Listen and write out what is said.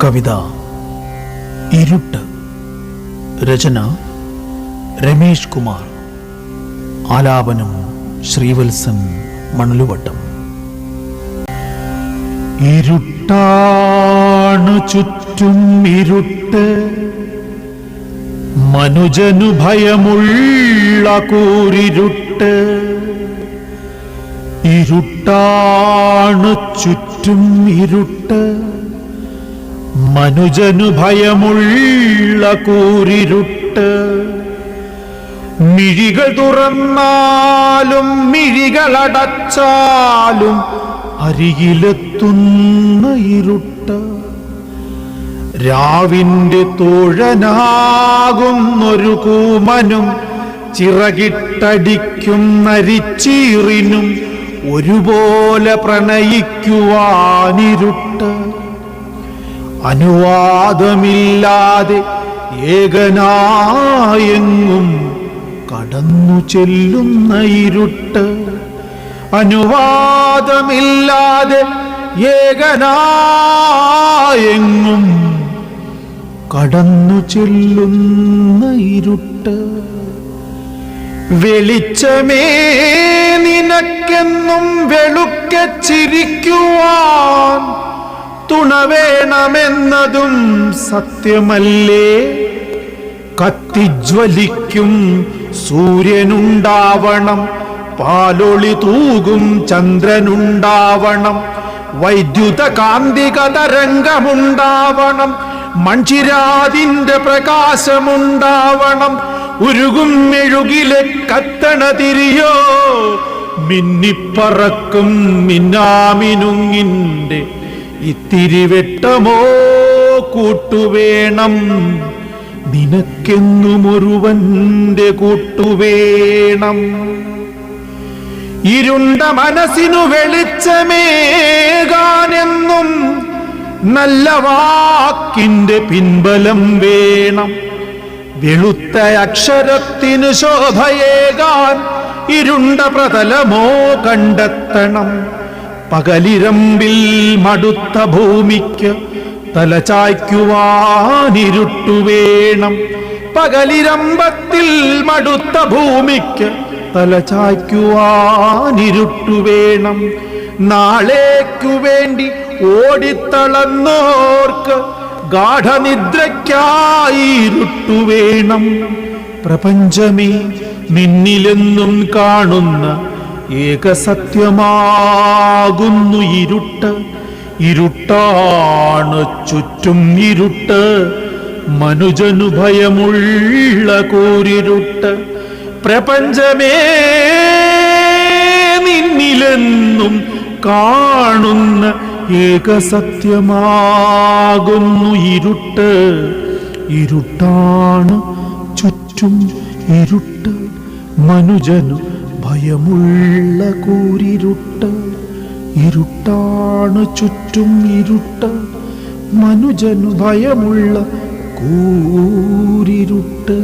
കവിത ഇരുട്ട്. രചന രമേഷ് കുമാർ. ആലാപനം ശ്രീവത്സൻ മണലുവട്ടം. ഇരുട്ടാണു ചുറ്റും ഇരുട്ട്, മനുജനു ഭയമുള്ള കൂരിരുട്ട്. ഇരുട്ടാണു ചുറ്റും ഇരുട്ട്, മനുജനു ഭയമുള്ള കൂരിരുട്ട്. മിഴികൾ തുറന്നാലും മിഴികളടച്ചാലും അരികിലെത്തുന്ന ഇരുട്ട്. രാവിന്റെ തോഴനാകുന്നൊരു കൂമനും ചിറകിട്ടടിക്കും നരിച്ചീറിനും ഒരുപോലെ പ്രണയിക്കുവാനിരുട്ട്. അനുവാദമില്ലാതെ ഏകനായെങ്ങും കടന്നു ചെല്ലുന്ന ഇരുട്ട്. അനുവാദമില്ലാതെ ഏകനായെങ്ങും കടന്നു ചെല്ലുന്ന ഇരുട്ട്. വെളിച്ചമേ നിനക്കെന്നും വെളുക്കെ ചിരിക്കുവാൻ തുണ വേണമെന്നതും സത്യമല്ലേ? കത്തിജ്വലിക്കും സൂര്യനുണ്ടാവണം, പാലൊളി തൂകും ചന്ദ്രനുണ്ടാവണം, വൈദ്യുത കാന്തിക തരംഗമുണ്ടാവണം, മൺചിരാതിന്റെ പ്രകാശമുണ്ടാവണം. ഉരുകും മെഴുകിലെ കത്തണ തിരിയോ, മിന്നിപ്പറക്കും മിന്നാമിനുങ്ങിന്റെ ഇത്തിരിവെട്ടമോ കൂട്ടുവേണം. നിനക്കെന്നും ഒരുവന്റെ കൂട്ടുവേണം. ഇരുണ്ട മനസ്സിനു വെളിച്ചമേകാനെന്നും നല്ല വാക്കിന്റെ പിൻബലം വേണം. വെളുത്ത അക്ഷരത്തിനു ശോഭയേകാൻ ഇരുണ്ട പ്രതലമോ കണ്ടെത്തണം. പകലിരമ്പിൽ മടുത്ത ഭൂമിക്ക് തലചായ്ക്കുവാനിരുട്ടു വേണം. പകലിരമ്പത്തിൽ മടുത്ത ഭൂമിക്ക് തലചായ്ക്കുവാനിരുട്ടു വേണം. നാളേക്കു വേണ്ടി ഓടിത്തളർന്നോർക്ക് ഗാഠനിദ്രയ്ക്കായി ഇരുട്ടു വേണം. പ്രപഞ്ചമേ നിന്നിലെന്നും കാണുന്ന ഏകസത്യമാകുന്നു ഇരുട്ട്. ഇരുട്ടാണ് ചുറ്റും ഇരുട്ട്, മനുജനു ഭയമുള്ള കൂരിരുട്ട്. പ്രപഞ്ചമേ നിന്നിലെന്നും കാണുന്ന ഏകസത്യമാകുന്നു ഇരുട്ട്. ഇരുട്ടാണ് ചുറ്റും ഇരുട്ട്, മനുജനു ഭയമുള്ള കൂരിരുട്ട്. ഇരുട്ടാണ് ചുറ്റും ഇരുട്ട്, മനുജനു ഭയമുള്ള കൂരിരുട്ട്.